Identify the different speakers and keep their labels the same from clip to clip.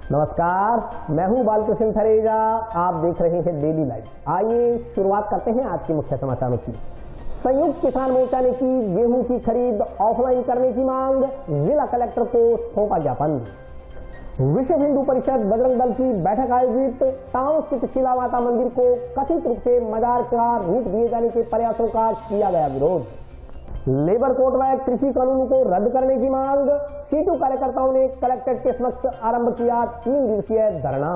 Speaker 1: नमस्कार, मैं हूं बालकृष्ण थरेजा। आप देख रहे हैं डेली लाइव। आइए शुरुआत करते हैं आज के मुख्य समाचारों की। संयुक्त किसान मोर्चा ने की गेहूं की खरीद ऑफलाइन करने की मांग, जिला कलेक्टर को सौंपा ज्ञापन। विश्व हिंदू परिषद बजरंग दल की बैठक आयोजित, टाउन स्थित शिला माता मंदिर को कथित रूप से मजार का रूप दिए जाने के प्रयासों का किया गया विरोध। लेबर कोड व कृषि कानून को रद्द करने की मांग, सीटू कार्यकर्ताओं ने कलेक्ट्रेट के समक्ष आरंभ किया 3 दिवसीय धरना।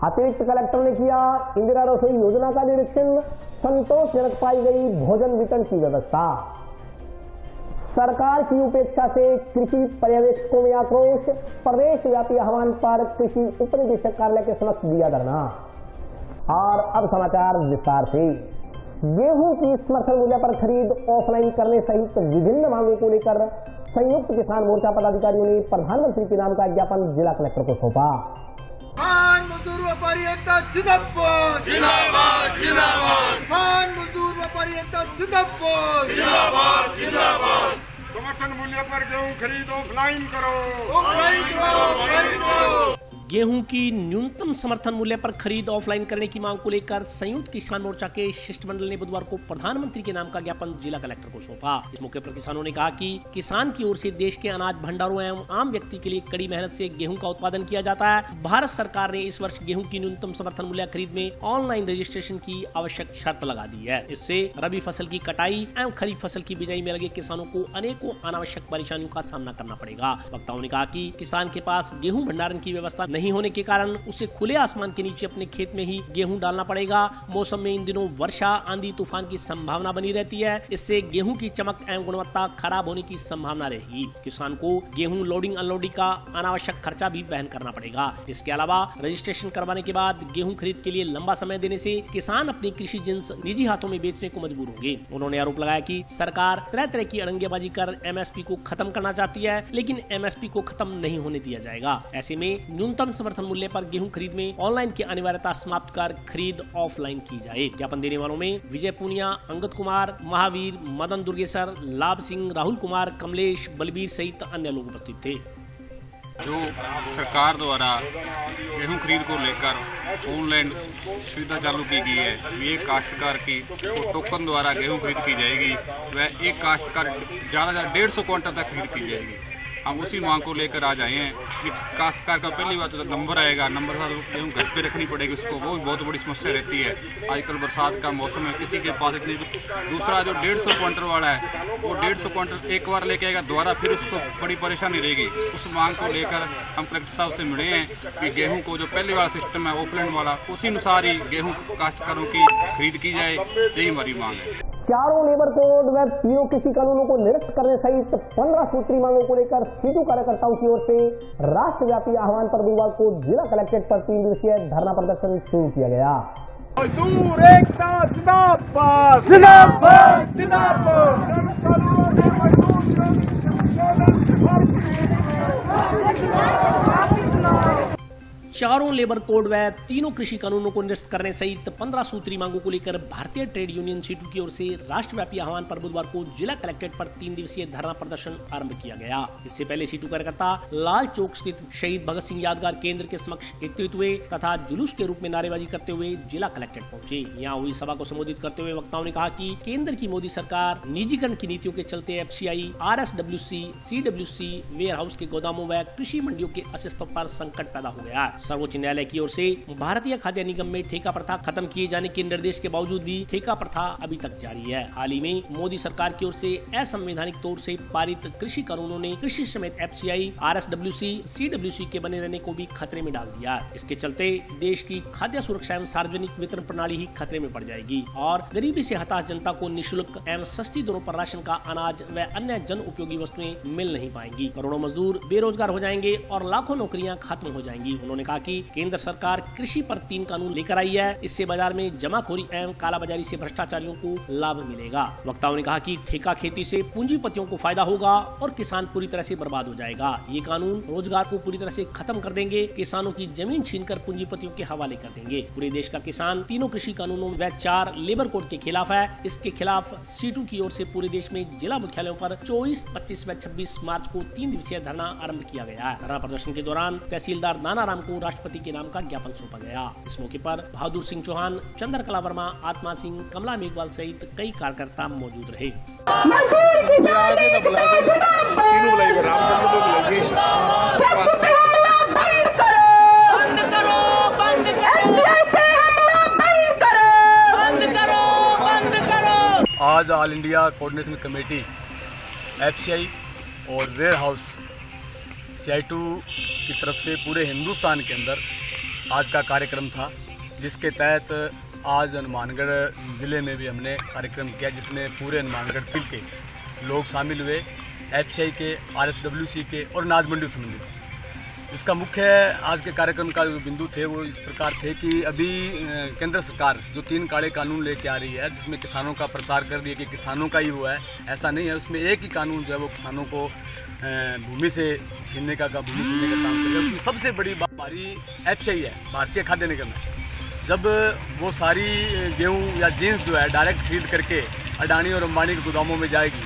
Speaker 1: अतिरिक्त कलेक्टर ने किया इंदिरा रसोई योजना का निरीक्षण, संतोषजनक पाई गई भोजन वितरण की व्यवस्था। सरकार की उपेक्षा से कृषि पर्यवेक्षकों में आक्रोश, प्रदेश व्यापी आह्वान पर कृषि उप निदेशक कार्यालय के समक्ष दिया धरना। और अब समाचार विस्तार से। गेहूं की समर्थन मूल्य पर खरीद ऑफलाइन करने सहित विभिन्न मांगों को लेकर संयुक्त किसान मोर्चा पदाधिकारियों ने प्रधानमंत्री के नाम का ज्ञापन जिला कलेक्टर को सौंपा।
Speaker 2: किसान मजदूर व्यापारी एकता जिंदाबाद जिंदाबाद जिंदाबाद। किसान मजदूर व्यापारी एकता जिंदाबाद जिंदाबाद जिंदाबाद।
Speaker 3: समर्थन मूल्य पर गेहूं खरीद ऑफलाइन करो,
Speaker 2: ऑफलाइन करो, ऑफलाइन करो।
Speaker 4: गेहूं की न्यूनतम समर्थन मूल्य पर खरीद ऑफलाइन करने की मांग को लेकर संयुक्त किसान मोर्चा के शिष्टमंडल ने बुधवार को प्रधानमंत्री के नाम का ज्ञापन जिला कलेक्टर को सौंपा। इस मौके पर किसानों ने कहा कि किसान की ओर से देश के अनाज भंडारों एवं आम व्यक्ति के लिए कड़ी मेहनत से गेहूं का उत्पादन किया जाता है। भारत सरकार ने इस वर्ष गेहूं की न्यूनतम समर्थन मूल्य खरीद में ऑनलाइन रजिस्ट्रेशन की आवश्यक शर्त लगा दी है। इससे रबी फसल की कटाई एवं खरीफ फसल की बिजाई में लगे किसानों को अनेकों अनावश्यक परेशानियों का सामना करना पड़ेगा। वक्ताओं ने कहा कि किसान के पास गेहूं भंडारण की व्यवस्था नहीं होने के कारण उसे खुले आसमान के नीचे अपने खेत में ही गेहूं डालना पड़ेगा। मौसम में इन दिनों वर्षा, आंधी, तूफान की संभावना बनी रहती है। इससे गेहूं की चमक एवं गुणवत्ता खराब होने की संभावना रहेगी। किसान को गेहूं लोडिंग अनलोडिंग का अनावश्यक खर्चा भी वहन करना पड़ेगा। इसके अलावा रजिस्ट्रेशन करवाने के बाद गेहूं खरीद के लिए लंबा समय देने से किसान अपनी कृषि जिन्स निजी हाथों में बेचने को मजबूर होंगे। उन्होंने आरोप लगाया कि सरकार तरह तरह की अड़ंगेबाजी कर एमएसपी को खत्म करना चाहती है, लेकिन एमएसपी को खत्म नहीं होने दिया जाएगा। ऐसे में न्यूनतम समर्थन मूल्य पर गेहूं खरीद में ऑनलाइन की अनिवार्यता समाप्त कर खरीद ऑफलाइन की जाए। ज्ञापन देने वालों में विजय पूनिया, अंगद कुमार, महावीर, मदन दुर्गेशर, लाभ सिंह, राहुल कुमार, कमलेश, बलबीर सहित अन्य लोग उपस्थित थे।
Speaker 3: जो सरकार द्वारा गेहूं खरीद को लेकर ऑनलाइन सुविधा चालू की गई है, ये काश्तकार की टोकन द्वारा गेहूं खरीद की जाएगी। वह एक काश्तकार ज्यादा 150 क्विंटल तक खरीद की जाएगी। हम उसी मांग को लेकर आज आए हैं कि काश्तकार का पहली बात तो नंबर आएगा, नंबर के साथ गेहूं घर पे रखनी पड़ेगी उसको, वो भी बहुत बड़ी समस्या रहती है। आजकल बरसात का मौसम है, किसी के पास इतनी। दूसरा जो 150 क्विंटल वाला है, वो 150 क्विंटल एक बार लेके आएगा, दोबारा फिर उसको बड़ी परेशानी रहेगी। उस मांग को लेकर हम कलेक्टर साहब से मिले हैं कि गेहूँ को जो पहले वाला सिस्टम है ऑफलाइन वाला, उसी अनुसार ही गेहूँ काश्तकारों की खरीद की जाए, यही हमारी मांग है।
Speaker 1: चारों लेबर कोड व तीनों कृषि कानूनों को निरस्त करने सहित 15 सूत्री मांगों को लेकर सीटू कार्यकर्ताओं की ओर से राष्ट्रव्यापी आह्वान पर बुधवार को जिला कलेक्ट्रेट पर 3 दिवसीय धरना प्रदर्शन शुरू किया गया।
Speaker 2: मजदूर एकता जिंदाबाद जिंदाबाद जिंदाबाद।
Speaker 4: चारों लेबर कोड व तीनों कृषि कानूनों को निरस्त करने सहित 15 सूत्री मांगों को लेकर भारतीय ट्रेड यूनियन सीटू की ओर से राष्ट्रव्यापी आह्वान पर बुधवार को जिला कलेक्ट्रेट पर 3 दिवसीय धरना प्रदर्शन आरंभ किया गया। इससे पहले सीटू कार्यकर्ता लाल चौक स्थित शहीद भगत सिंह यादगार केंद्र के समक्ष एकत्रित हुए तथा जुलूस के रूप में नारेबाजी करते हुए जिला कलेक्ट्रेट पहुंचे। यहाँ हुई सभा को संबोधित करते हुए वक्ताओं ने कहा कि केंद्र की मोदी सरकार निजीकरण की नीतियों के चलते एफसीआई, आरएसडब्ल्यूसी, सीडब्ल्यूसी, वेयर हाउस के गोदामों व कृषि मंडियों के अस्तित्व पर संकट पैदा हो गया। सर्वोच्च न्यायालय की ओर से भारतीय खाद्य निगम में ठेका प्रथा खत्म किए जाने के निर्देश के बावजूद भी ठेका प्रथा अभी तक जारी है। हाल ही में मोदी सरकार की ओर से असंवैधानिक तौर से पारित कृषि कानूनों ने कृषि समेत एफसीआई, आरएसडब्ल्यूसी, सीडब्ल्यूसी के बने रहने को भी खतरे में डाल दिया। इसके चलते देश की खाद्य सुरक्षा एवं सार्वजनिक वितरण प्रणाली ही खतरे में पड़ जाएगी और गरीबी से हताश जनता को निःशुल्क एवं सस्ती दरों पर राशन का अनाज व अन्य जन उपयोगी वस्तुएं मिल नहीं पाएंगी। करोड़ों मजदूर बेरोजगार हो जाएंगे और लाखों नौकरियां खत्म हो जाएंगी। उन्होंने कहा कहा कि केंद्र सरकार कृषि पर 3 कानून लेकर आई है, इससे बाजार में जमाखोरी एवं कालाबाजारी से भ्रष्टाचारियों को लाभ मिलेगा। वक्ताओं ने कहा कि ठेका खेती से पूंजीपतियों को फायदा होगा और किसान पूरी तरह से बर्बाद हो जाएगा। ये कानून रोजगार को पूरी तरह से खत्म कर देंगे, किसानों की जमीन छीनकर पूंजीपतियों के हवाले कर देंगे। पूरे देश का किसान तीनों कृषि कानूनों व 4 लेबर कोड के खिलाफ है। इसके खिलाफ सीटू की ओर से पूरे देश में जिला मुख्यालयों पर 24, 25 व 26 मार्च को 3 दिवसीय धरना आरंभ किया गया है। धरना प्रदर्शन के दौरान तहसीलदार नानाराम को राष्ट्रपति के नाम का ज्ञापन सौंपा गया। इस मौके पर बहादुर सिंह चौहान, चंद्रकला वर्मा, आत्मा सिंह, कमला मेघवाल सहित कई कार्यकर्ता मौजूद रहे।
Speaker 5: आज all India coordination committee FCI और वेयर हाउस CI2 की तरफ से पूरे हिंदुस्तान के अंदर आज का कार्यक्रम था, जिसके तहत आज हनुमानगढ़ ज़िले में भी हमने कार्यक्रम किया, जिसमें पूरे हनुमानगढ़ जिले के लोग शामिल हुए, एफसीआई के, RSWC के और अनाज मंडी संबंधित। इसका मुख्य आज के कार्यक्रम का जो बिंदु थे वो इस प्रकार थे कि अभी केंद्र सरकार जो 3 काले कानून लेके आ रही है, जिसमें किसानों का प्रचार कर रही है कि किसानों का ही हुआ है, ऐसा नहीं है। उसमें एक ही कानून जो है वो किसानों को भूमि से छीनने का काम कर रहा है। उसकी सबसे बड़ी बात हमारी एफसीआई है, भारतीय खाद्य निगम है। जब वो सारी गेहूँ या जीन्स जो है डायरेक्ट खरीद करके अडानी और अंबानी के गोदामों में जाएगी,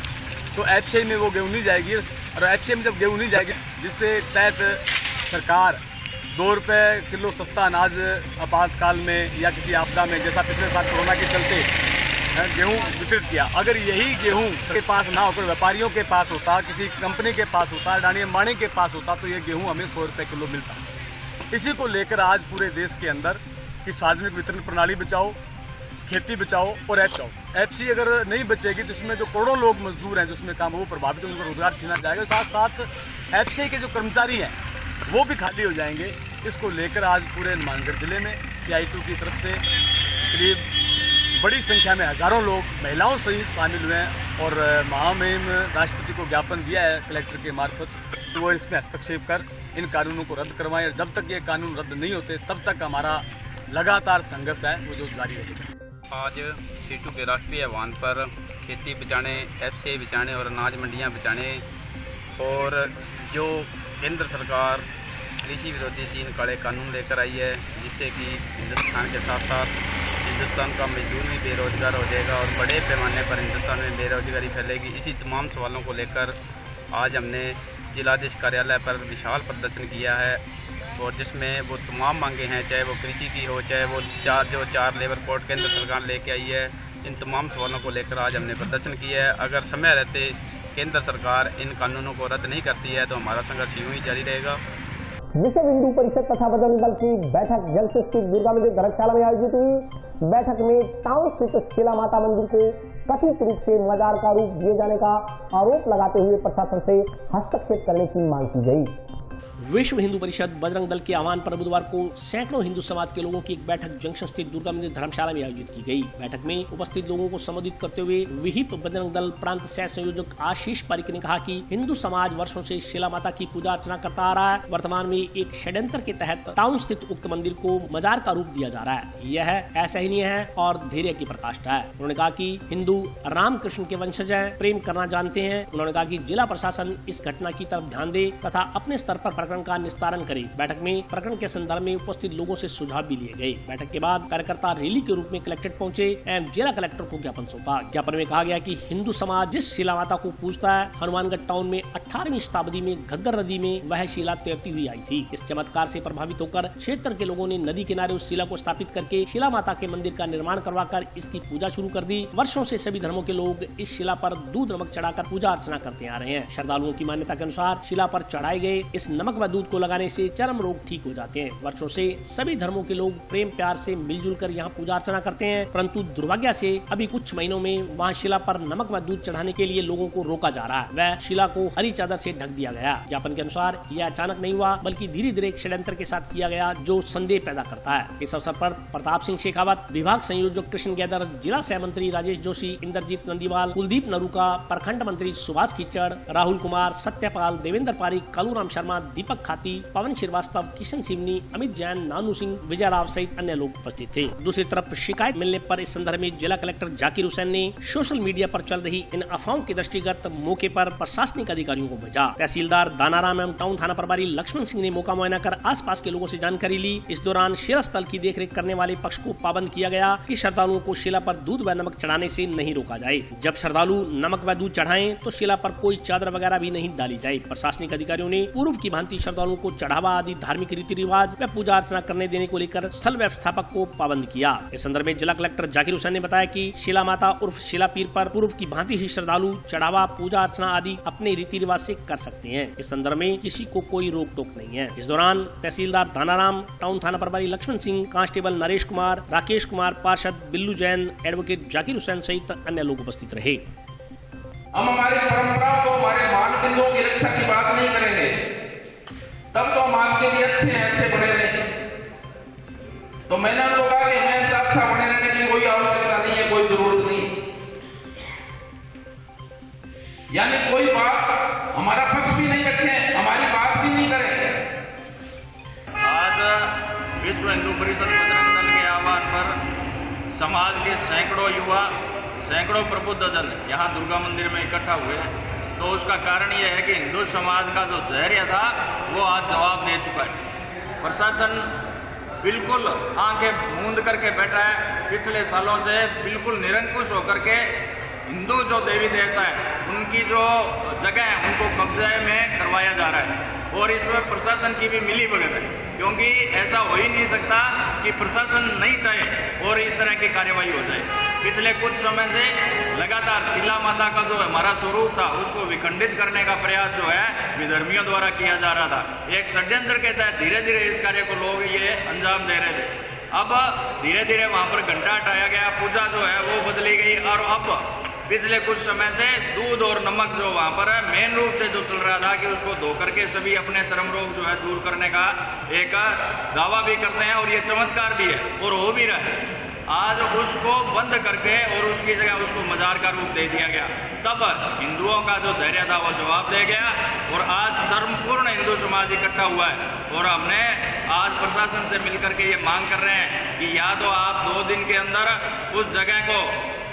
Speaker 5: तो एफसीआई में वो गेहूँ नहीं जाएगी। और एफसीआई में जब गेहूँ नहीं जाएगी, जिससे तहत सरकार 2 रुपये किलो सस्ता अनाज आपातकाल में या किसी आपदा में, जैसा पिछले साल कोरोना के चलते गेहूं वितरित किया, अगर यही गेहूं के पास ना होकर व्यापारियों के पास होता, किसी कंपनी के पास होता, अडानी अंबानी के पास होता, तो ये गेहूं हमें 100 रुपये किलो मिलता। इसी को लेकर आज पूरे देश के अंदर कि सार्वजनिक वितरण प्रणाली बचाओ, खेती बचाओ और एफसी अगर नहीं बचेगी तो इसमें जो करोड़ों लोग मजदूर हैं जिसमें काम वो प्रभावित, उनका रोजगार छीना जाएगा। साथ साथ एफसी के जो कर्मचारी हैं वो भी खाली हो जाएंगे। इसको लेकर आज पूरे हनुमानगढ़ जिले में CI2 की तरफ से करीब बड़ी संख्या में हजारों लोग महिलाओं सहित शामिल हुए हैं और महामहिम राष्ट्रपति को ज्ञापन दिया है कलेक्टर के मार्फत, तो वो इसमें हस्तक्षेप कर इन कानूनों को रद्द करवाएं। और जब तक ये कानून रद्द नहीं होते तब तक हमारा लगातार संघर्ष है वो जो जारी रहेगा।
Speaker 3: आज सीटू के राष्ट्रीय आह्वान पर खेती बचाने, एफसीआई बचाने और अनाज मंडियां बचाने और जो केंद्र सरकार कृषि विरोधी 3 काले कानून लेकर आई है, जिससे कि हिंदुस्तान के साथ साथ हिंदुस्तान का मजदूर भी बेरोजगार हो जाएगा और बड़े पैमाने पर हिंदुस्तान में बेरोजगारी फैलेगी। इसी तमाम सवालों को लेकर आज हमने जिलाधीश कार्यालय पर विशाल प्रदर्शन किया है और जिसमें वो तमाम मांगे हैं, चाहे वो कृषि की हो, चाहे वो 4 लेबर कोड केंद्र सरकार लेके आई है, इन तमाम सवालों को लेकर आज हमने प्रदर्शन किया है। अगर समय रहते केंद्र सरकार इन कानूनों को रद्द नहीं करती है तो हमारा संघर्ष यूं ही जारी रहेगा।
Speaker 1: विश्व हिंदू परिषद तथा बजरंग दल की बैठक जल से स्थित दुर्गा मंदिर धर्मशाला में आयोजित हुई। बैठक में टाउन स्थित शीला माता मंदिर को कथित रूप से मजार का रूप दिए जाने का आरोप लगाते हुए प्रशासन से हस्तक्षेप करने की मांग की गई।
Speaker 4: विश्व हिंदू परिषद बजरंग दल के आह्वान पर बुधवार को सैकड़ों हिंदू समाज के लोगों की एक बैठक जंक्शन स्थित दुर्गा मंदिर धर्मशाला में आयोजित की गई। बैठक में उपस्थित लोगों को संबोधित करते हुए विहिप बजरंग दल प्रांत सह संयोजक आशीष पारिक ने कहा कि हिंदू समाज वर्षों से शीला माता की पूजा अर्चना करता आ रहा है। वर्तमान में एक षड्यंत्र के तहत टाउन स्थित उक्त मंदिर को मजार का रूप दिया जा रहा है। यह असहनीय है और धैर्य की प्रकाष्ठा है। उन्होंने कहा कि हिंदू राम कृष्ण के वंशज हैं, प्रेम करना जानते हैं। उन्होंने कहा कि जिला प्रशासन इस घटना की तरफ ध्यान दे तथा अपने स्तर पर प्रकरण का निस्तारण करे। बैठक में प्रकरण के संदर्भ में उपस्थित लोगों से सुझाव भी लिए गए। बैठक के बाद कार्यकर्ता रैली के रूप में कलेक्ट्रेट पहुंचे एवं जिला कलेक्टर को ज्ञापन सौंपा। ज्ञापन में कहा गया कि हिंदू समाज जिस शिला माता को पूजता है, हनुमानगढ़ टाउन में 18वीं शताब्दी में घग्गर नदी में वह शिला तैरती हुई आई थी। इस चमत्कार से प्रभावित होकर क्षेत्र के लोगों ने नदी किनारे उस शिला को स्थापित करके शिला माता के मंदिर का निर्माण करवाकर इसकी पूजा शुरू कर दी। वर्षों से सभी धर्मों के लोग इस शिला पर दूध नमक चढ़ाकर पूजा अर्चना करते आ रहे हैं। श्रद्धालुओं की मान्यता के अनुसार शिला पर चढ़ाए गए इस नमक व दूध को लगाने से चर्म रोग ठीक हो जाते हैं। वर्षों से सभी धर्मों के लोग प्रेम प्यार से मिलजुल कर यहाँ पूजा अर्चना करते हैं, परंतु दुर्भाग्य से अभी कुछ महीनों में वहाँ शिला पर नमक व दूध चढ़ाने के लिए लोगों को रोका जा रहा है। वह शिला को हरी चादर से ढक दिया गया। ज्ञापन के अनुसार यह अचानक नहीं हुआ, बल्कि धीरे धीरे एक षड्यंत्र के साथ किया गया जो संदेह पैदा करता है। इस अवसर पर प्रताप सिंह शेखावत, विभाग संयोजक कृष्ण गैदर, जिला सह मंत्री राजेश जोशी, इंद्रजीत नंदीवाल, कुलदीप नरूका, प्रखंड मंत्री सुभाष खिच्चड़, राहुल कुमार, सत्यपाल, देवेंद्र पारिक, कालूराम शर्मा, दीपक दीपक खाती, पवन श्रीवास्तव, किशन सिवनी, अमित जैन, नानू सिंह, विजय राव सहित अन्य लोग उपस्थित थे। दूसरी तरफ शिकायत मिलने पर इस संदर्भ में जिला कलेक्टर जाकिर हुसैन ने सोशल मीडिया पर चल रही इन अफवाहों के दृष्टिगत मौके पर प्रशासनिक अधिकारियों को भेजा। तहसीलदार दानाराम एवं टाउन थाना प्रभारी लक्ष्मण सिंह ने मौका मुआयना कर आसपास के लोगों से जानकारी ली। इस दौरान शिला स्थल की देखरेख करने वाले पक्ष को पाबंद किया गया कि श्रद्धालुओं को शिला पर दूध व नमक चढ़ाने से नहीं रोका जाए। जब श्रद्धालु नमक व दूध चढ़ाएं तो शिला पर कोई चादर वगैरह भी नहीं डाली जाए। प्रशासनिक अधिकारियों ने पूर्व की भांति श्रद्धालुओं को चढ़ावा आदि धार्मिक रीति रिवाज व पूजा अर्चना करने देने को लेकर स्थल व्यवस्थापक को पाबंद किया। इस संदर्भ में जिला कलेक्टर जाकिर हुसैन ने बताया कि शिला माता उर्फ शिला पीर पर पूर्व की भांति ही श्रद्धालु चढ़ावा, पूजा अर्चना आदि अपने रीति रिवाज से कर सकते हैं। इस संदर्भ में किसी को कोई रोक टोक नहीं है। इस दौरान तहसीलदार दानाराम, टाउन थाना प्रभारी लक्ष्मण सिंह, कांस्टेबल नरेश कुमार, राकेश कुमार, पार्षद बिल्लू जैन, एडवोकेट जाकिर हुसैन सहित अन्य लोग उपस्थित रहे।
Speaker 6: हम हमारी परंपराओं को, हमारे मानदंडों की रक्षा की बात नहीं करेंगे, तब तो हम आपके लिए अच्छे हैं, अच्छे बने रहेंगे। तो मैंने उनको कहा कि मैं अच्छा बने रहने की कोई आवश्यकता नहीं है, कोई जरूरत नहीं, यानी कोई बात हमारा पक्ष भी नहीं रखे, हमारी बात भी नहीं करें।
Speaker 7: आज विश्व हिंदू परिषद बजरंग दल के आह्वान पर समाज के सैकड़ों युवा, सैकड़ों प्रबुद्ध जन यहाँ दुर्गा मंदिर में इकट्ठा हुए। तो उसका कारण यह है कि हिंदू समाज का जो धैर्य था वो आज जवाब दे चुका है। प्रशासन बिल्कुल आंखें मूंद करके बैठा है। पिछले सालों से बिल्कुल निरंकुश होकर के हिंदू जो देवी देवता है उनकी जो जगह है उनको कब्जे में करवाया जा रहा है, और इसमें प्रशासन की भी मिली भगत है, क्योंकि ऐसा हो ही नहीं सकता कि प्रशासन नहीं चाहे और इस तरह की कार्यवाही हो जाए। पिछले कुछ समय से लगातार शिला माता का जो हमारा स्वरूप था उसको विखंडित करने का प्रयास जो है विधर्मियों द्वारा किया जा रहा था। एक षड्यंत्र के तहत धीरे धीरे इस कार्य को लोग ये अंजाम दे रहे थे। अब धीरे धीरे वहां पर घंटा हटाया गया, पूजा जो है वो बदली गई, और अब पिछले कुछ समय से दूध और नमक जो वहां पर है मेन रूप से जो चल रहा था कि उसको धो करके सभी अपने चर्म रोग जो है दूर करने का एक दावा भी करते हैं, और ये चमत्कार भी है और हो भी रहा है। आज उसको बंद करके और उसकी जगह उसको मजार का रूप दे दिया गया। तब हिंदुओं का जो धैर्य था वो जवाब दे गया, और आज संपूर्ण हिंदू समाज इकट्ठा हुआ है। और हमने आज प्रशासन से मिलकर के ये मांग कर रहे हैं कि या तो आप 2 दिन के अंदर उस जगह को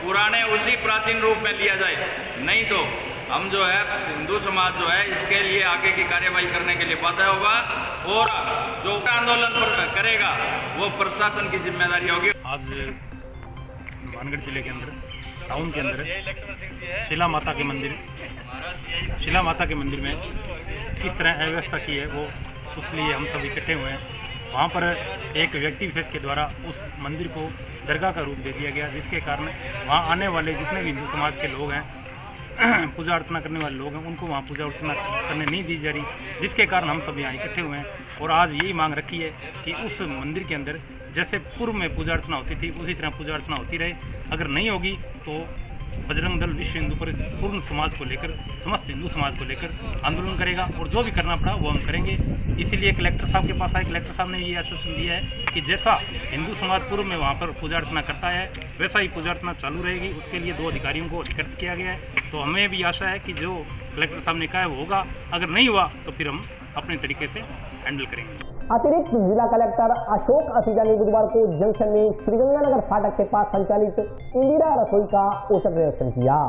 Speaker 7: पुराने उसी प्राचीन रूप में लिया जाए, नहीं तो हम जो है हिंदू समाज जो है इसके लिए आगे की कार्यवाही करने के लिए बाध्य होगा, और जो आंदोलन करेगा वो प्रशासन की जिम्मेदारी होगी।
Speaker 5: आज मानगढ़ जिले के अंदर टाउन के अंदर शिला माता के मंदिर में किस तरह अव्यवस्था की है वो उसलिए हम सब इकट्ठे हुए हैं। वहाँ पर एक व्यक्ति विशेष के द्वारा उस मंदिर को दरगाह का रूप दे दिया गया, जिसके कारण वहाँ आने वाले जितने भी हिंदू समाज के लोग हैं, पूजा अर्चना करने वाले लोग हैं, उनको वहाँ पूजा अर्चना करने नहीं दी जा रही, जिसके कारण हम सब यहाँ इकट्ठे हुए हैं। और आज यही मांग रखी है कि उस मंदिर के अंदर जैसे पूर्व में पूजा अर्चना होती थी उसी तरह पूजा अर्चना होती रहे। अगर नहीं होगी तो बजरंग दल विश्व हिंदू परिषद पूर्ण समाज को लेकर, समस्त हिंदू समाज को लेकर आंदोलन करेगा, और जो भी करना पड़ा वो हम करेंगे। इसीलिए कलेक्टर साहब के पास आए, कलेक्टर साहब ने ये आश्वासन दिया है कि जैसा हिंदू समाज पूर्व में वहाँ पर पूजा अर्चना करता है वैसा ही पूजा अर्चना चालू रहेगी। उसके लिए 2 अधिकारियों को अधिकृत किया गया है। तो हमें भी आशा है कि जो कलेक्टर साहब ने कहा है वो होगा, अगर नहीं हुआ तो फिर हम अपने तरीके से हैंडल करेंगे।
Speaker 1: अतिरिक्त जिला कलेक्टर अशोक असीजा ने बुधवार को जंक्शन में श्रीगंगानगर फाटक के पास संचालित इंदिरा रसोई का औचक निरीक्षण किया।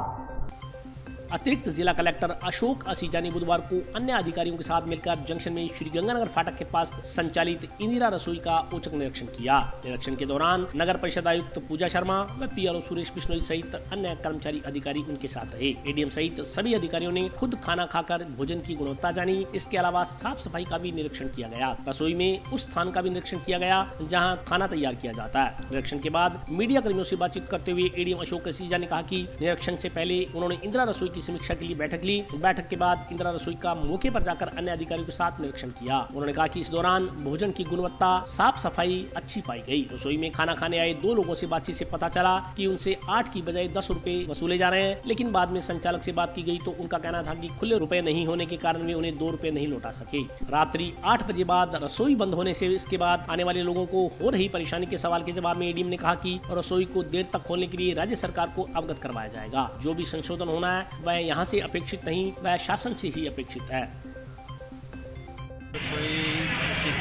Speaker 4: अतिरिक्त जिला कलेक्टर अशोक असीजा ने बुधवार को अन्य अधिकारियों के साथ मिलकर जंक्शन में श्रीगंगानगर फाटक के पास संचालित इंदिरा रसोई का औचक निरीक्षण किया। निरीक्षण के दौरान नगर परिषद आयुक्त पूजा शर्मा व पीआरओ सुरेश बिश्नोई सहित अन्य कर्मचारी अधिकारी उनके साथ रहे। एडीएम सहित सभी अधिकारियों ने खुद खाना खाकर भोजन की गुणवत्ता जानी। इसके अलावा साफ सफाई का भी निरीक्षण किया गया। रसोई में उस स्थान का भी निरीक्षण किया गया जहाँ खाना तैयार किया जाता है। निरीक्षण के बाद मीडिया कर्मियों से बातचीत करते हुए एडीएम अशोक असीजा ने कहा कि निरीक्षण से पहले उन्होंने इंदिरा रसोई की समीक्षा के लिए बैठक ली। बैठक के बाद इंदिरा रसोई का मौके पर जाकर अन्य अधिकारियों के साथ निरीक्षण किया। उन्होंने कहा कि इस दौरान भोजन की गुणवत्ता, साफ सफाई अच्छी पाई गई। रसोई में खाना खाने आए 2 लोगों से बातचीत से पता चला कि उनसे 8 की बजाय 10 रुपए वसूले जा रहे हैं, लेकिन बाद में संचालक से बात की गई तो उनका कहना था कि खुले रुपए नहीं होने के कारण वे उन्हें 2 रुपए नहीं लौटा सके। रात्रि 8 बजे बाद रसोई बंद होने से इसके बाद आने वाले लोगों को हो रही परेशानी के सवाल के जवाब में एडीएम ने कहा कि रसोई को देर तक खोलने के लिए राज्य सरकार को अवगत करवाया जाएगा। जो भी संशोधन होना है वह यहाँ से अपेक्षित नहीं, वह शासन से ही अपेक्षित है।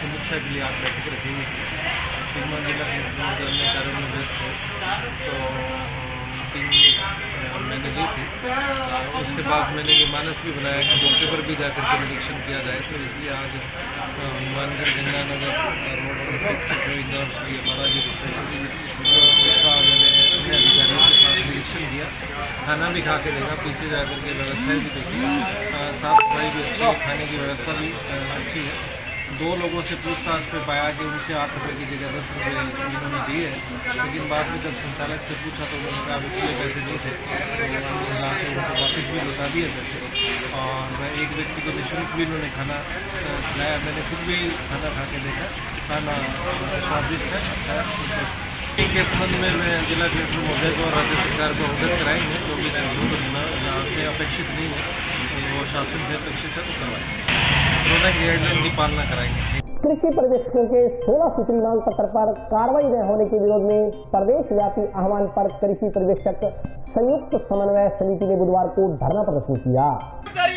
Speaker 8: समीक्षा के लिए आज बैठक रखी हुई थी। तीन जिला कलेक्टर अन्य कार्यों में व्यस्त है, तो मैंने ली थी। उसके बाद मैंने ये मानस भी बनाया कि मौके पर भी जाकर के निरीक्षण किया जाए, तो इसलिए आज हनुमानगढ़ गंगानगर रोड पर जो इंदौर से हमारा जो उसका मैंने अपने अधिकारियों के साथ निरीक्षण किया। खाना भी खा के देखा, पीछे जाकर के व्यवस्थाएं भी देखी, साफ सफाई भी अच्छी है, खाने की व्यवस्था भी अच्छी है। 2 लोगों से पूछताछ पे पाया कि उनसे 8 रुपये की जगह 10 रुपये उन्होंने दिए, लेकिन बाद में जब संचालक से पूछा तो उन्होंने कहा इसलिए पैसे नहीं थे, तो ला के उनको वापस भी लौटा दिए पैसे। और एक व्यक्ति को निःशुल्क भी उन्होंने खाना खिलाया। मैंने खुद भी खाना खा के देखा, खाना स्वादिष्ट है, अच्छा है। के संबंध में मैं जिला कलेक्टर महोदय को और राज्य सरकार को अवगत कराएंगे, जो भी यहाँ से अपेक्षित नहीं है, वो शासन से अपेक्षित है तो करवाएंगे। कोरोना की गाइडलाइन की पालना कराएंगे।
Speaker 1: कृषि पर्यवेक्षकों के 16 सूत्री मांग पत्र पर कार्रवाई न होने के विरोध में प्रदेश व्यापी आह्वान पर कृषि पर्यवेक्षक संयुक्त समन्वय समिति ने बुधवार को धरना प्रदर्शन किया।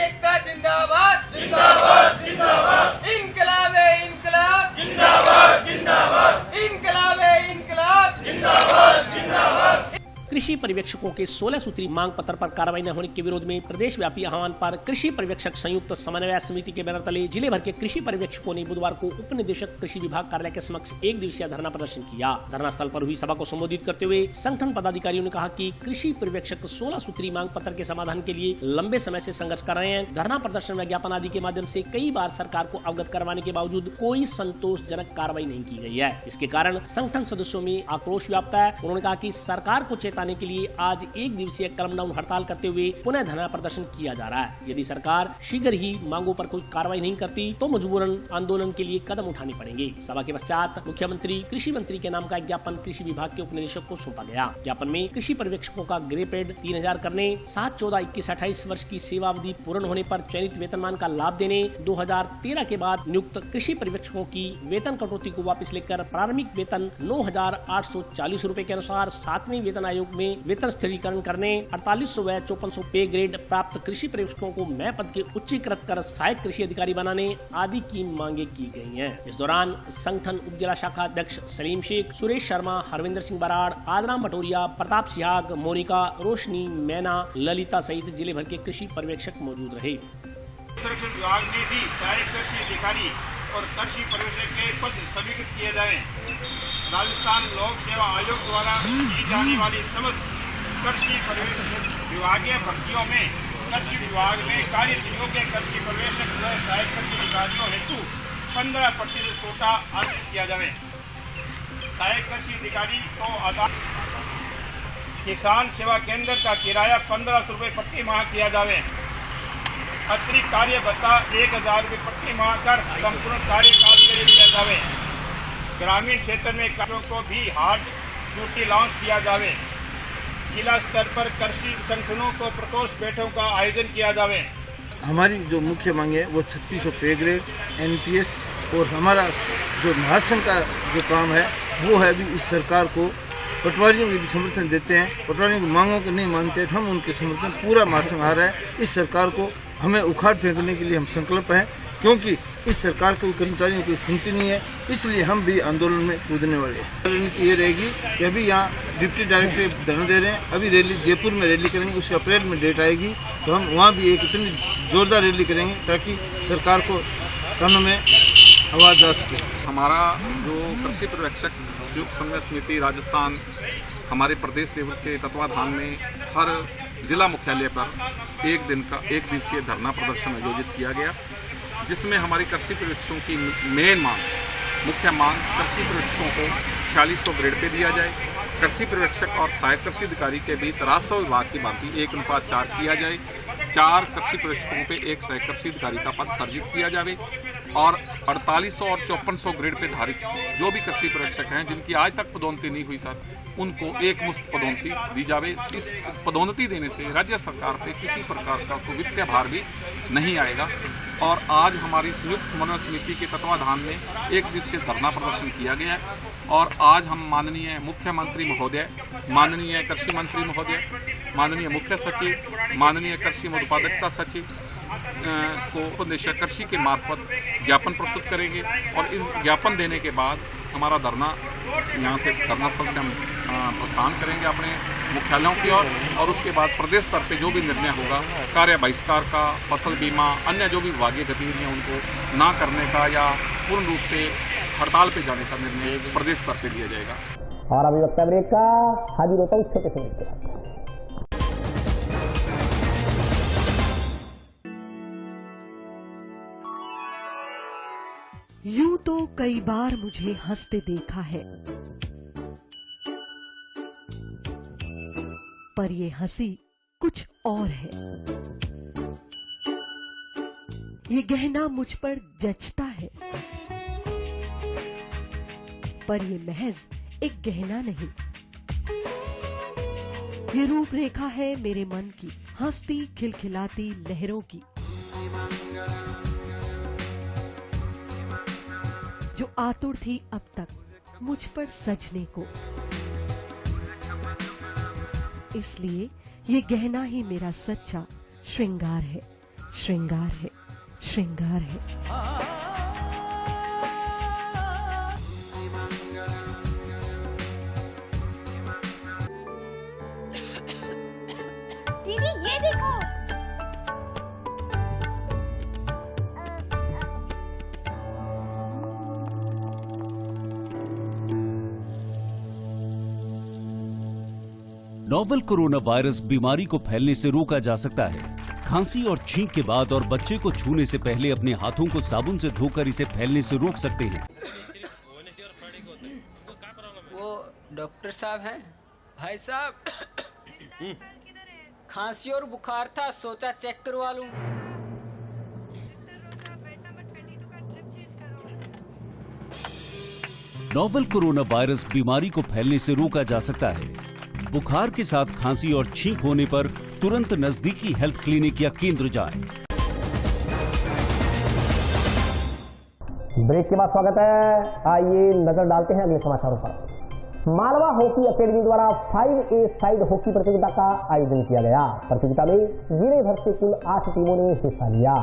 Speaker 2: एकता जिंदाबाद जिंदाबाद जिंदाबाद, इनकलाब इनकलाब जिंदाबाद जिंदाबाद, इनकलाब इनकलाब जिंदाबाद जिंदाबाद।
Speaker 4: कृषि पर्यवेक्षकों के 16 सूत्री मांग पत्र पर कार्रवाई न होने के विरोध में प्रदेश व्यापी आह्वान पर कृषि पर्यवेक्षक संयुक्त समन्वय समिति के बैनर तले जिले भर के कृषि पर्यवेक्षकों ने बुधवार को उप निदेशक कृषि विभाग कार्यालय के समक्ष 1 दिवसीय धरना प्रदर्शन किया। धरना स्थल पर हुई सभा को संबोधित करते हुए संगठन पदाधिकारियों ने कहा कि कृषि पर्यवेक्षक 16 सूत्री मांग पत्र के समाधान के लिए लंबे समय से संघर्ष कर रहे हैं। धरना प्रदर्शन व ज्ञापन आदि के माध्यम से कई बार सरकार को अवगत करवाने के बावजूद कोई संतोषजनक कार्रवाई नहीं की गई है। इसके कारण संगठन सदस्यों में आक्रोश व्याप्त है। उन्होंने कहा कि सरकार को चेताने के लिए आज 1 दिवसीय कलम डाउन हड़ताल करते हुए पुनः धरना प्रदर्शन किया जा रहा है। यदि सरकार शीघ्र ही मांगों पर कोई कार्रवाई नहीं करती तो मजबूरन आंदोलन के लिए कदम उठाने पड़ेंगे। सभा के पश्चात मुख्यमंत्री कृषि मंत्री के नाम का एक ज्ञापन कृषि विभाग के उप निदेशक को सौंपा गया। ज्ञापन में कृषि पर्यवेक्षकों का ग्रे पेड 3000 करने, 7, 14, 21, 28 वर्ष की सेवा अवधि पूर्ण होने पर चयनित वेतनमान का लाभ देने, 2013 के बाद नियुक्त कृषि पर्यवेक्षकों की वेतन कटौती को वापस लेकर प्रारंभिक वेतन 9,840 रूपए के अनुसार 7वें वेतन आयोग में वेतन स्थिरीकरण करने, 4800 व 5400 पे ग्रेड प्राप्त कृषि पर्यवेक्षकों को नए पद के उच्चीकृत कर सहायक कृषि अधिकारी बनाने आदि की मांगे की गई हैं। इस दौरान संगठन उप जिला शाखा अध्यक्ष सलीम शेख, सुरेश शर्मा, हरविंदर सिंह बराड़, आदराम भटोरिया, प्रताप सिहाग, मोनिका, रोशनी, मैना, ललिता सहित जिले भर के कृषि पर्यवेक्षक मौजूद रहे।
Speaker 9: संरक्षण विभाग में भी सहायक कृषि अधिकारी और कृषि पर्यवेक्षक के पद स्वीकृत किए जाए। राजस्थान लोक सेवा आयोग द्वारा की जाने वाली समस्त कृषि पर्यवेक्षक विभागीय भर्तियों में कृषि विभाग में कार्य योग्य कृषि पर्यवेक्षक व सहायक कृषि अधिकारियों हेतु 15% कोटा आरक्षित किया जाए। सहायक कृषि अधिकारी को आधार किसान सेवा केंद्र का किराया 1500 रुपये प्रति माह किया जाए। अतिरिक्त कार्य भत्ता 1000 रुपये प्रति माह कर संपूर्ण कार्यकाल के लिए दिया जाए। ग्रामीण क्षेत्र में कार्यों को भी हार्ड ड्यूटी लॉन्च किया जाए। जिला स्तर पर कृषि संगठनों को प्रकोष्ठ बैठकों का आयोजन किया जाए।
Speaker 10: हमारी जो मुख्य मांग है वो 3600 पे ग्रेड, एनपीएस और हमारा जो महासंघ का जो काम है वो है भी इस सरकार को पटवारियों के भी समर्थन देते हैं। पटवारियों की मांगों को नहीं मानते तो हम उनके समर्थन पूरा महासंघ आ रहा है। इस सरकार को हमें उखाड़ फेंकने के लिए हम संकल्प हैं, क्योंकि इस सरकार को कर्मचारियों की सुनती नहीं है, इसलिए हम भी आंदोलन में कूदने वाले हैं। रणनीति ये रहेगी कि अभी यहाँ डिप्टी डायरेक्टर धरना दे रहे हैं, अभी रैली जयपुर में रैली करेंगे, उसके अप्रैल में डेट आएगी तो हम वहाँ भी एक इतनी जोरदार रैली करेंगे ताकि सरकार को कानों में आवाज़ आ सके।
Speaker 3: हमारा जो कृषि पर्यवेक्षक संयुक्त समन्वय समिति राजस्थान हमारे प्रदेश लेवल के तत्वाधान में हर जिला मुख्यालय पर 1 दिवसीय धरना प्रदर्शन आयोजित किया गया, जिसमें हमारी कृषि पर्यवेक्षकों की मुख्य मांग कृषि पर्यवेक्षकों को 4600 ग्रेड पे दिया जाए। कृषि पर्यवेक्षक और सहायक कृषि अधिकारी के बीच राजस्व विभाग की भांति 1:4 किया जाए। 4 कृषि पर्यवेक्षकों पे 1 सहायक कृषि अधिकारी का पद सर्जित किया जाए और 4800 और 5400 ग्रेड पे धारित जो भी कृषि पर्यवेक्षक हैं जिनकी आज तक पदोन्नति नहीं हुई सर, उनको एक मुश्त पदोन्नति दी जाए। इस पदोन्नति देने से राज्य सरकार पे किसी प्रकार का कोई वित्तीय भार भी नहीं आएगा। और आज हमारी संयुक्त समन्वय समिति के तत्वाधान में 1 दिवसीय धरना प्रदर्शन किया गया है और आज हम माननीय मुख्यमंत्री महोदय, माननीय कृषि मंत्री महोदय, माननीय मुख्य सचिव, माननीय कृषि उत्पादकता सचिव को उपनिदेशक कृषि के मार्फत ज्ञापन प्रस्तुत करेंगे और इन ज्ञापन देने के बाद हमारा धरना यहाँ से धरना स्थल से हम प्रस्थान करेंगे अपने मुख्यालयों की ओर और उसके बाद प्रदेश स्तर पे जो भी निर्णय होगा कार्य बहिष्कार का, फसल बीमा, अन्य जो भी विभागीय गतिविधियाँ उनको ना करने का या पूर्ण रूप से हड़ताल पे जाने का निर्णय प्रदेश स्तर पे लिया जाएगा।
Speaker 1: और अभी वक्त ब्रेक का, हाजिर होता हूँ छोटे से ब्रेक के बाद।
Speaker 11: यूं तो कई बार मुझे हंसते देखा है, पर ये हंसी कुछ और है। ये गहना मुझ पर जचता है, पर ये महज एक गहना नहीं, ये रूपरेखा है मेरे मन की, हंसती खिलखिलाती लहरों की, जो आतुर थी अब तक मुझ पर सजने को। इसलिए ये गहना ही मेरा सच्चा श्रृंगार है, श्रृंगार है, श्रृंगार है।
Speaker 12: दीदी ये देखो,
Speaker 13: नोवेल कोरोना वायरस बीमारी को फैलने से रोका जा सकता है। खांसी और छींक के बाद और बच्चे को छूने से पहले अपने हाथों को साबुन से धोकर इसे फैलने से रोक सकते हैं।
Speaker 14: वो डॉक्टर साहब हैं? भाई साहब खांसी और बुखार था, सोचा चेक करवा लूं।
Speaker 13: नोवेल कोरोना वायरस बीमारी को फैलने से रोका जा सकता है। बुखार के साथ खांसी और छींक होने पर तुरंत नजदीकी हेल्थ क्लिनिक या केंद्र जाएं।
Speaker 1: ब्रेक के बाद स्वागत है। आइए नजर डालते हैं अगले समाचारों पर। मालवा हॉकी अकेडमी द्वारा 5A साइड हॉकी प्रतियोगिता का आयोजन किया गया। प्रतियोगिता में जिले भर से कुल 8 टीमों ने हिस्सा लिया।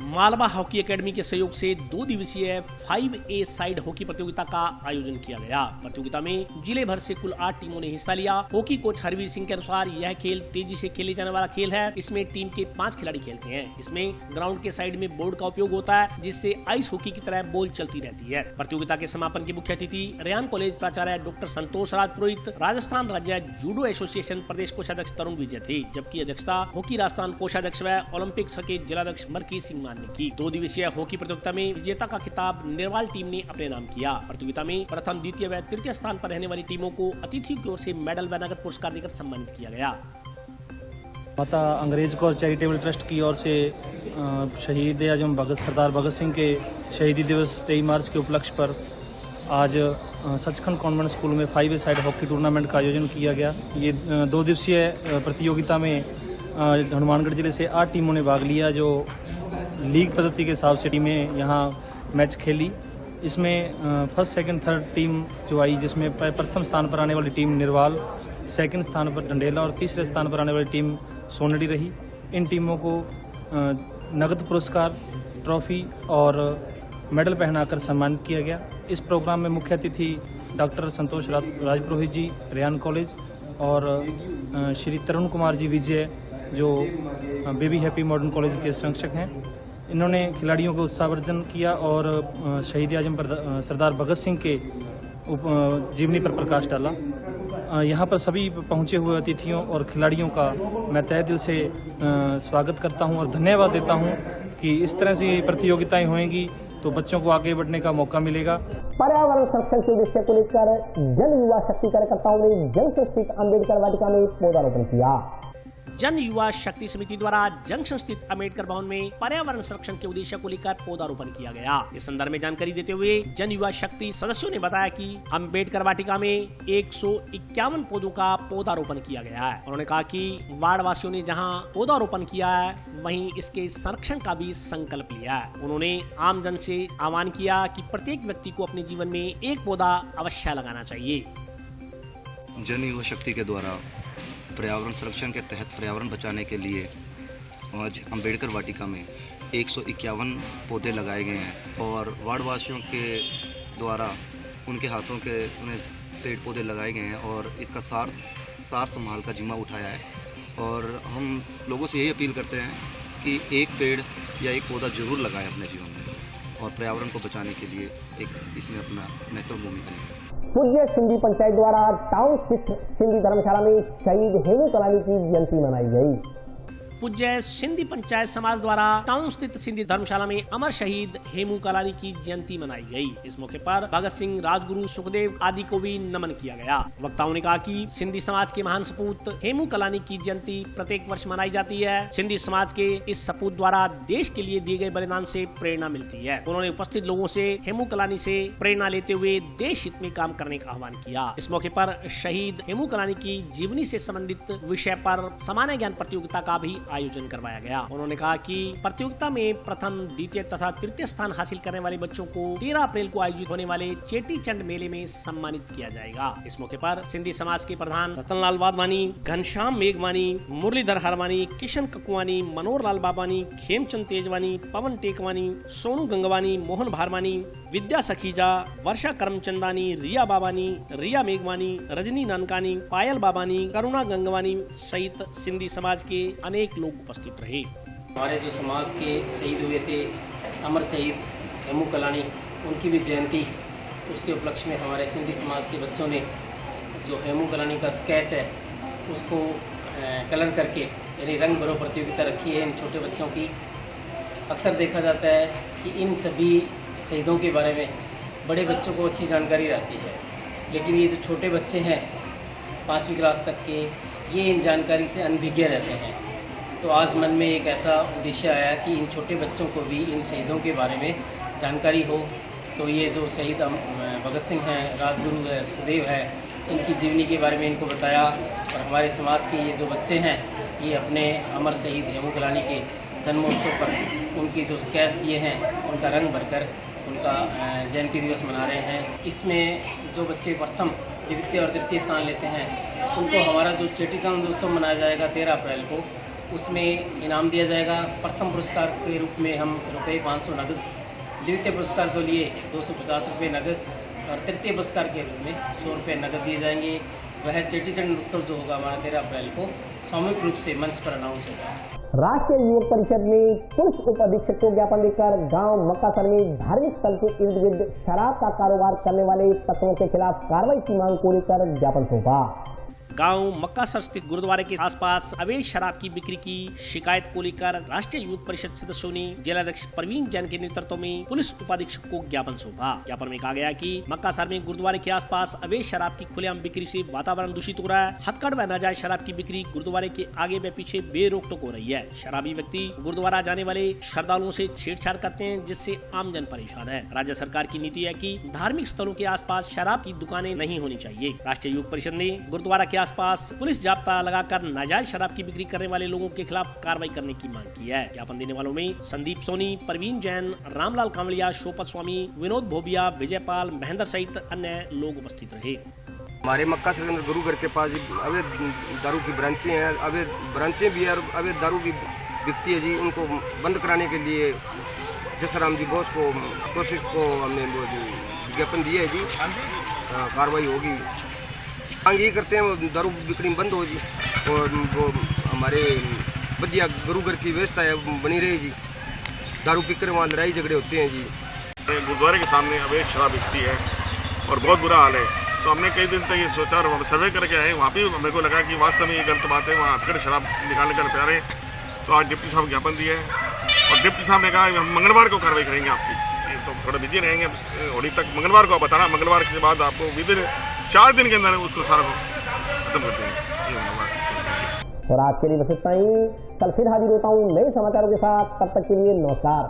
Speaker 4: मालवा हॉकी अकेडमी के सहयोग से 2 दिवसीय 5A साइड हॉकी प्रतियोगिता का आयोजन किया गया। प्रतियोगिता में जिले भर से कुल 8 टीमों ने हिस्सा लिया। हॉकी कोच हरवीर सिंह के अनुसार यह खेल तेजी से खेले जाने वाला खेल है। इसमें टीम के 5 खिलाड़ी खेलते हैं। इसमें ग्राउंड के साइड में बोर्ड का उपयोग होता है, जिससे आइस हॉकी की तरह बॉल चलती रहती है। प्रतियोगिता के समापन के मुख्य अतिथि रेयान कॉलेज प्राचार्य डॉक्टर संतोष राज पुरोहित, राजस्थान राज्य जूडो एसोसिएशन प्रदेश कोषाध्यक्ष तरुण विजय थे, जबकि अध्यक्षता हॉकी राजस्थान कोषाध्यक्ष व ओलंपिक्स के जिलाध्यक्ष मरकी सिंह मान ने की। 2 दिवसीय हॉकी प्रतियोगिता में विजेता का खिताब निर्वाल टीम ने अपने नाम किया। प्रतियोगिता में प्रथम, द्वितीय व तृतीय स्थान पर रहने वाली टीमों को अतिथियों की ओर से मेडल व नगद पुरस्कार देकर सम्मानित किया गया।
Speaker 15: माता अंग्रेज कौर चैरिटेबल ट्रस्ट की ओर से शहीद आजम सरदार भगत सिंह के शहीदी दिवस 23 मार्च के उपलक्ष्य पर आज सचखंड कॉन्वेंट स्कूल में 5A साइड हॉकी टूर्नामेंट का आयोजन किया गया। ये 2 दिवसीय प्रतियोगिता में हनुमानगढ़ जिले से 8 टीमों ने भाग लिया, जो लीग पद्धति के हिसाब से टीमें यहाँ मैच खेली। इसमें फर्स्ट, सेकंड, थर्ड टीम जो आई, जिसमें प्रथम स्थान पर आने वाली टीम निर्वाल, सेकंड स्थान पर डंडेला और तीसरे स्थान पर आने वाली टीम सोनडी रही। इन टीमों को नगद पुरस्कार, ट्रॉफी और मेडल पहनाकर सम्मानित किया गया। इस प्रोग्राम में मुख्य अतिथि डॉक्टर संतोष राज पुरोहित जी रेयान कॉलेज और श्री तरुण कुमार जी विजय, जो बेबी हैप्पी मॉडर्न कॉलेज के संरक्षक हैं। इन्होंने खिलाड़ियों को उत्साहवर्धन किया और शहीद आजम सरदार भगत सिंह के जीवनी पर प्रकाश डाला। यहाँ पर सभी पहुँचे हुए अतिथियों और खिलाड़ियों का मैं तहे दिल से स्वागत करता हूँ और धन्यवाद देता हूँ कि इस तरह से प्रतियोगिताएं होंगी तो बच्चों को आगे बढ़ने का मौका मिलेगा।
Speaker 1: पर्यावरण संरक्षण के विषय को लेकर जन युवा शक्ति कार्यकर्ताओं ने जंक्शन स्थित अम्बेडकर वाटिका में पौधारोपण किया।
Speaker 4: जन युवा शक्ति समिति द्वारा जंक्शन स्थित अम्बेडकर भवन में पर्यावरण संरक्षण के उद्देश्य को लेकर पौधारोपण किया गया। इस संदर्भ में जानकारी देते हुए जन युवा शक्ति सदस्यों ने बताया कि अम्बेडकर वाटिका में 151 पौधों का पौधारोपण किया गया है। उन्होंने कहा कि वार्ड वासियों ने जहां पौधारोपण किया है, वहीं इसके संरक्षण का भी संकल्प लिया है। उन्होंने आम जन से आह्वान किया कि प्रत्येक व्यक्ति को अपने जीवन में एक पौधा अवश्य लगाना चाहिए।
Speaker 16: जन युवा शक्ति के द्वारा पर्यावरण संरक्षण के तहत पर्यावरण बचाने के लिए
Speaker 12: आज अंबेडकर वाटिका में 151 पौधे लगाए गए हैं और वार्डवासियों के द्वारा उनके हाथों के उन्हें पेड़ पौधे लगाए गए हैं और इसका सार संभाल का जिम्मा उठाया है। और हम लोगों से यही अपील करते हैं कि एक पेड़ या एक पौधा जरूर लगाएं अपने जीवन में और पर्यावरण को बचाने के लिए इसमें अपना महत्वपूर्ण भूमिका निभाएं।
Speaker 1: पूज्य सिंधी पंचायत द्वारा टाउन स्थित सिंधी धर्मशाला में शहीद हेमू कलानी की जयंती मनाई गई।
Speaker 4: पूज्य सिंधी पंचायत समाज द्वारा टाउन स्थित सिंधी धर्मशाला में अमर शहीद हेमू कलानी की जयंती मनाई गई। इस मौके पर भगत सिंह, राजगुरु, सुखदेव आदि को भी नमन किया गया। वक्ताओं ने कहा कि सिंधी समाज के महान सपूत हेमू कलानी की जयंती प्रत्येक वर्ष मनाई जाती है। सिंधी समाज के इस सपूत द्वारा देश के लिए दिए गए बलिदान से प्रेरणा मिलती है। उन्होंने उपस्थित लोगों से हेमू कलानी से प्रेरणा लेते हुए देश हित में काम करने का आह्वान किया। इस मौके पर शहीद हेमू कलानी की जीवनी से संबंधित विषय पर सामान्य ज्ञान प्रतियोगिता का भी आयोजन करवाया गया। उन्होंने कहा कि प्रतियोगिता में प्रथम, द्वितीय तथा तृतीय स्थान हासिल करने वाले बच्चों को 13 अप्रैल को आयोजित होने वाले चेटीचंड मेले में सम्मानित किया जाएगा। इस मौके पर सिंधी समाज के प्रधान रतनलाल वाधवानी, घनश्याम मेघवानी, मुरलीधर हरवानी, किशन ककुवानी, मनोहर लाल बाबानी, खेमचंद तेजवानी, पवन टेकवानी, सोनू गंगवानी, मोहन भारवानी, विद्या सखीजा, वर्षा करमचंदानी, रिया बाबानी, रिया मेघवानी, रजनी नानकानी, पायल बाबानी, करुणा गंगवानी सहित सिंधी समाज के अनेक लोग उपस्थित रहे।
Speaker 16: हमारे जो समाज के शहीद हुए थे अमर शहीद हेमू कलानी, उनकी भी जयंती, उसके उपलक्ष्य में हमारे सिंधी समाज के बच्चों ने जो हेमू कलानी का स्केच है उसको कलर करके यानी रंग भरो प्रतियोगिता रखी है इन छोटे बच्चों की। अक्सर देखा जाता है कि इन सभी शहीदों के बारे में बड़े बच्चों को अच्छी जानकारी रहती है, लेकिन ये जो छोटे बच्चे हैं 5वीं क्लास तक के, ये इन जानकारी से अनभिज्ञ रहते हैं। तो आज मन में एक ऐसा उद्देश्य आया कि इन छोटे बच्चों को भी इन शहीदों के बारे में जानकारी हो। तो ये जो शहीद भगत सिंह हैं, राजगुरु है, सुखदेव है, इनकी जीवनी के बारे में इनको बताया। और हमारे समाज के ये जो बच्चे हैं ये अपने अमर शहीद हेमू कलानी के जन्मोत्सव पर उनकी जो स्केच दिए हैं उनका रंग भरकर उनका जयंती दिवस मना रहे हैं। इसमें जो बच्चे प्रथम, द्वितीय और तृतीय स्थान लेते हैं उनको हमारा जो चेटीचंद उत्सव मनाया जाएगा 13 अप्रैल को, उसमें इनाम दिया जाएगा। प्रथम पुरस्कार के रूप में हम ₹500 नगद, द्वितीय पुरस्कार के लिए ₹250 नगद और तृतीय पुरस्कार के रूप में ₹100 नगद दिए जाएंगे। वह चेटीचंड उत्सव जो होगा हमारा 13 अप्रैल को सामूहिक रूप से मंच पर अनाउंस होगा।
Speaker 1: राष्ट्रीय युवक परिषद ने पुलिस उप अधीक्षक को ज्ञापन देकर गांव मक्कासर में धार्मिक स्थल के इर्द गिर्द शराब का कारोबार करने वाले तत्वों के खिलाफ कार्रवाई की मांग को लेकर ज्ञापन सौंपा।
Speaker 4: गांव मक्कासर स्थित गुरुद्वारे के आसपास अवैध शराब की बिक्री की शिकायत को लेकर राष्ट्रीय युवक परिषद सदस्यों ने जिलाध्यक्ष प्रवीण जैन के नेतृत्व में पुलिस उपाधीक्षक को ज्ञापन सौंपा। ज्ञापन में कहा गया कि मक्कासर में गुरुद्वारे के आसपास अवैध शराब की खुलेआम बिक्री से वातावरण दूषित हो रहा है। हथकड़ व नाजायज शराब की बिक्री गुरुद्वारे के आगे व पीछे बेरोक टोक हो रही है। शराबी व्यक्ति गुरुद्वारा जाने वाले श्रद्धालुओं से छेड़छाड़ करते हैं, जिससे आमजन परेशान है। राज्य सरकार की नीति है कि धार्मिक स्थलों के आसपास शराब की दुकानें नहीं होनी चाहिए। राष्ट्रीय युवक परिषद ने गुरुद्वारा के आसपास पुलिस जाब्ता लगाकर नाजायज शराब की बिक्री करने वाले लोगों के खिलाफ कार्रवाई करने की मांग की है। ज्ञापन देने वालों में संदीप सोनी, प्रवीण जैन, रामलाल कांवड़िया, शोपत स्वामी, विनोद भोबिया, विजयपाल, महेंद्र सहित अन्य लोग उपस्थित रहे।
Speaker 17: हमारे मक्का से गुरु घर के पास अवैध दारू की ब्रांचें हैं, अवैध ब्रांचें भी है और अवैध दारू भी बिकती है जी। उनको बंद कराने के लिए जसराम जी बोस को कोशिश को हमने विज्ञापन दिया है जी, कार्रवाई होगी। मांग ये करते हैं दारू बिक्री बंद हो जी और वो हमारे बढ़िया गुरु घर की व्यवस्था है बनी रही जी। दारू पीकर वहाँ लड़ाई झगड़े होते हैं जी।
Speaker 9: गुरुद्वारे के सामने अवैध शराब बिकती है और बहुत बुरा हाल है। तो हमने कई दिन तक ये सोचा और हम सर्वे करके आए, वहाँ पे मेरे को लगा कि वास्तव में ये गलत बात है, वहाँ हथकड़ शराब निकालने कर प्यारे। तो आज डिप्टी साहब ज्ञापन दिए और डिप्टी साहब ने कहा हम मंगलवार को कार्रवाई करेंगे आपकी। तो थोड़ा बिजी रहेंगे होली तक, मंगलवार को बताना, मंगलवार के बाद आपको विदिन 4 दिन के अंदर उसको सारा खत्म कर देंगे।
Speaker 1: और आज के लिए बस इतना ही। कल फिर हाजिर होता हूँ नए समाचारों के साथ, तब तक के लिए नमस्कार।